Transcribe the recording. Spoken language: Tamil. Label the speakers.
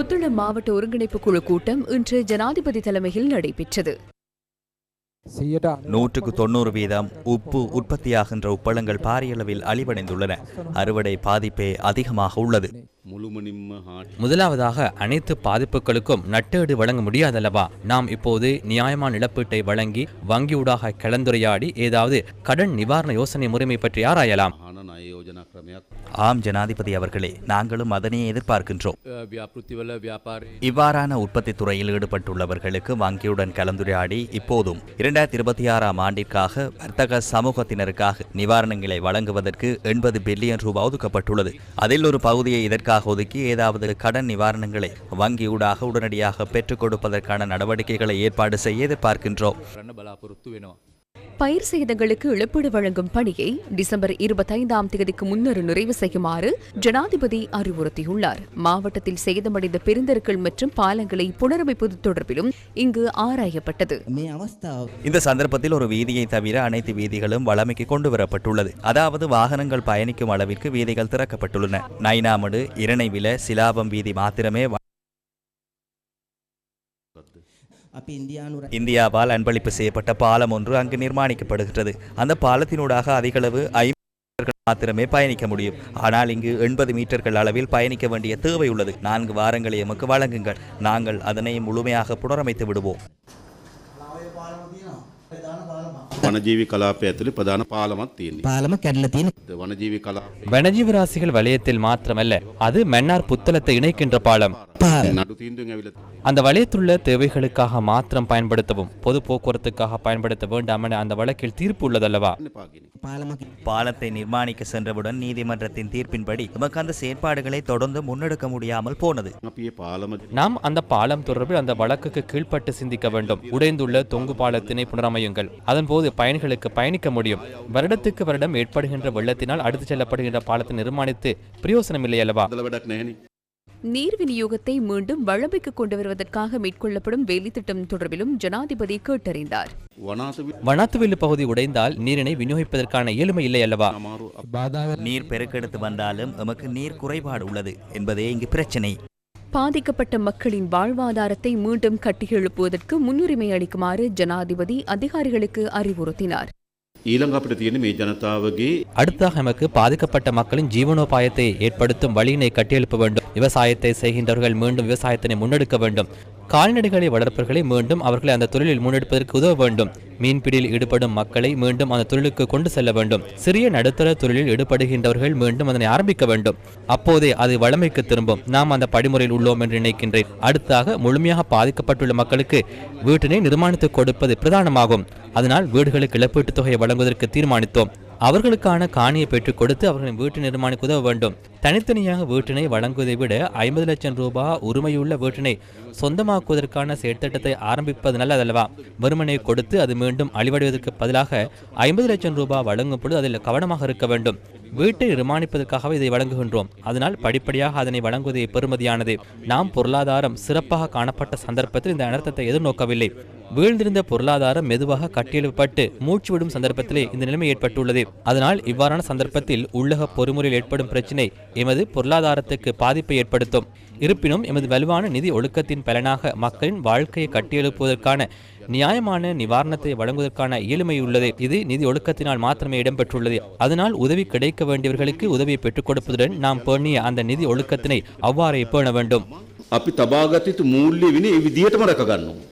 Speaker 1: புத்தளம் மாவட்ட ஒருங்கிணைப்பு குழு கூட்டம் இன்று ஜனாதிபதி தலைமையில் நடைபெற்றது.
Speaker 2: 190% உப்பு உற்பத்தியாகின்ற உப்பளங்கள் பாரியளவில் அழிவடைந்துள்ளன. அறுவடை பாதிப்பே அதிகமாக உள்ளது.
Speaker 3: முதலாவதாக அனைத்து பாதிப்புகளுக்கும் நட்டேடு வழங்க முடியாதல்லவா? நாம் இப்போது நியாயமான இழப்பீட்டை வழங்கி வங்கியூடாக கலந்துரையாடி ஏதாவது கடன் நிவாரண யோசனை முறைமை பற்றி ஆராயலாம்.
Speaker 2: ஆம் ஜனாதிபதி அவர்களே, நாங்களும் அதனையே எதிர்பார்க்கின்றோம். இவ்வாறான உற்பத்தி துறையில் ஈடுபட்டுள்ளவர்களுக்கு வங்கியுடன் கலந்துரையாடி இப்போதும் 2026ஆம் ஆண்டிற்காக வர்த்தக சமூகத்தினருக்காக நிவாரணங்களை வழங்குவதற்கு 80 பில்லியன் ரூபாய் ஒதுக்கப்பட்டுள்ளது. அதில் ஒரு பகுதியை இதற்காக ஒதுக்கி ஏதாவது கடன் நிவாரணங்களை வங்கியூடாக உடனடியாக பெற்றுக் கொடுப்பதற்கான நடவடிக்கைகளை ஏற்பாடு செய்ய எதிர்பார்க்கின்றோம்.
Speaker 1: பயிர் சேதங்களுக்கு இழப்பீடு வழங்கும் பணியை டிசம்பர் 25ஆம் தேதிக்கு முன்னர் நிறைவு செய்யுமாறு ஜனாதிபதி அறிவுறுத்தியுள்ளார். மாவட்டத்தில் சேதமடைந்த பெருந்தெருக்கள் மற்றும் பாலங்களை புனரமைப்பது தொடர்பிலும் இங்கு ஆராயப்பட்டது.
Speaker 2: இந்த சந்தர்ப்பத்தில் ஒரு வீதியை தவிர அனைத்து வீதிகளும் வளமைக்கு கொண்டுவரப்பட்டுள்ளது. அதாவது வாகனங்கள் பயணிக்கும் அளவிற்கு வீதிகள் திறக்கப்பட்டுள்ளன. நைனாமடு, இரணைவில, சிலாபம் வீதி மாத்திரமே இந்தியாவால் அன்பளிப்பு செய்யப்பட்ட பாலம் ஒன்று அங்கு நிர்மாணிக்கப்படுகிறது. அந்த பாலத்தினூடாக அதிகளவு 50 மாத்திரமே பயணிக்க முடியும். ஆனால் இங்கு 80 மீட்டர்கள் அளவில் பயணிக்க வேண்டிய தேவை உள்ளது. 4 வாரங்களை எமக்கு வழங்குங்கள். நாங்கள் அதனை முழுமையாக புனரமைத்து விடுவோம்.
Speaker 4: වනජීවි කලාපය ඇතුළේ ප්‍රධාන පාලමක් තියෙනවා.
Speaker 3: பாலම කැඩලා තියෙන
Speaker 4: වනජීවි කලාප
Speaker 3: வனஜீவராசிகள் வலயத்தில் மாத்திரமல்ல, அது மன்னார் புத்தளத்தை இணைக்கின்ற பாலம்.
Speaker 4: නඩු තීන්දුවෙන් ඇවිල්ලා
Speaker 3: அந்த வலயத்துள்ள தேவைகளுக்காக மாத்திரம் பயன்படுத்தவும் பொது போக்குவரத்துக்காக பயன்படுத்த வேண்டாம் என அந்த வழக்கில் தீர்ப்பு உள்ளதல்லவா?
Speaker 2: பாலத்தை நிர்மாணிக்க சென்றவுடன் நீதிமன்றத்தின் தீர்ப்பின்படி நமக்கு அந்த செயற்பாடுகளை தொடர்ந்து முன்னெடுக்க முடியாமல் போனது.
Speaker 3: நாம் அந்த பாலம் தொடர்பில் அந்த வழக்குக்கு கீழ்ப்பட்டு சிந்திக்க வேண்டும். உடைந்துள்ள தொங்கு பாலத்தினை புனரமையுங்கள். அதன்போது பயணிகளுக்கு பயணிக்க முடியும். வருடத்துக்கு வருடம் ஏற்படுகின்ற வெள்ளத்தினால் அடுத்து செல்லப்படுகின்ற பாலத்தை நிர்மாணித்து பிரயோசனமில்லை அல்லவா?
Speaker 1: நீர் விநியோகத்தை மீண்டும் வழமைக்கு கொண்டு வருவதற்காக மேற்கொள்ளப்படும் வேலைத்திட்டம் தொடர்பிலும் ஜனாதிபதி கேட்டறிந்தார்.
Speaker 3: வனாத்துவெளி பகுதி உடைந்தால் நீரினை விநியோகிப்பதற்கான இயலுமை இல்லை அல்லவா?
Speaker 2: நீர் பெருக்கெடுத்து வந்தாலும் நமக்கு நீர் குறைபாடு உள்ளது என்பதே இங்கு பிரச்சனை.
Speaker 1: பாதிக்கப்பட்ட மக்களின் வாழ்வாதாரத்தை மீண்டும் கட்டியெழுப்புவதற்கு முன்னுரிமை அளிக்குமாறு ஜனாதிபதி அதிகாரிகளுக்கு அறிவுறுத்தினார்.
Speaker 4: ඊළඟ අපිට තියෙන මේ ජනතාවගේ
Speaker 3: அடுத்தாக நமக்கு பாதிக்கப்பட்ட மக்களின் ஜீவனோபாயத்தை ஏற்படுத்தும் வழியினை கட்டியெழுப்ப வேண்டும். விவசாயத்தை செய்கின்றவர்கள் மீண்டும் விவசாயத்தினை முன்னெடுக்க வேண்டும். கால்நடைகளை வளர்ப்பவர்களை மீண்டும் அவர்களை அந்த தொழிலில் முன்னெடுப்பதற்கு உதவ வேண்டும். மீன்பிடியில் ஈடுபடும் மக்களை மீண்டும் அந்த தொழிலுக்கு கொண்டு செல்ல வேண்டும். சிறிய நடுத்தர தொழிலில் ஈடுபடுகின்றவர்கள் மீண்டும் அதனை ஆரம்பிக்க வேண்டும். அப்போதே அது வளமைக்கு திரும்பும். நாம் அந்த படிமுறையில் உள்ளோம் என்று நினைக்கின்றேன். அடுத்தாக முழுமையாக பாதிக்கப்பட்டுள்ள மக்களுக்கு வீட்டினை நிர்மாணித்து கொடுப்பது பிரதானமாகும். அதனால் வீடுகளுக்கு இழப்பீட்டுத் தொகையை வழங்குவதற்கு தீர்மானித்தோம். அவர்களுக்கான காணியை பெற்றுக் கொடுத்து அவர்களின் வீட்டு நிர்மாணிக்க உதவ வேண்டும். தனித்தனியாக வீட்டினை வழங்குவதை விட 50 லட்சம் ரூபாய் உரிமையுள்ள வீட்டினை சொந்தமாக்குவதற்கான செயற்திட்டத்தை ஆரம்பிப்பது நல்லதல்லவா? வெறுமனை கொடுத்து அது மீண்டும் அழிவடைவதற்கு பதிலாக 50 லட்சம் ரூபாய் வழங்கும் பொழுது அதில் கவனமாக இருக்க வேண்டும். வீட்டை நிர்மாணிப்பதற்காகவே இதை வழங்குகின்றோம். அதனால் படிப்படியாக அதனை வழங்குவதே பெறுமதியானது. நாம் பொருளாதாரம் சிறப்பாக காணப்பட்ட சந்தர்ப்பத்தில் இந்த அனர்த்தத்தை எதிர்நோக்கவில்லை. வீழ்ந்திருந்த பொருளாதாரம் மெதுவாக கட்டியெழுப்பப்பட்டு மூச்சுவிடும் சந்தர்ப்பத்திலே இந்த நிலைமை ஏற்பட்டுள்ளது. அதனால் இவ்வாறான சந்தர்ப்பத்தில் உள்ளக பொறிமுறையில் ஏற்படும் பிரச்சினை எமது பொருளாதாரத்துக்கு பாதிப்பை ஏற்படுத்தும். இருப்பினும் எமது வலுவான நிதி ஒழுக்கத்தின் பலனாக மக்களின் வாழ்க்கையை கட்டியெழுப்புவதற்கான நியாயமான நிவாரணத்தை வழங்குவதற்கான இயலுமை உள்ளது. இது நிதி ஒழுக்கத்தினால் மாத்திரமே இடம்பெற்றுள்ளது. அதனால் உதவி கிடைக்க வேண்டியவர்களுக்கு உதவியை பெற்றுக் கொடுப்பதுடன் நாம் பேணிய அந்த நிதி ஒழுக்கத்தினை அவ்வாறே பேண வேண்டும்.
Speaker 4: අපි තබාගත යුතු මූල්‍ය විනේ ඒ විදියටම රැක ගන්නවා.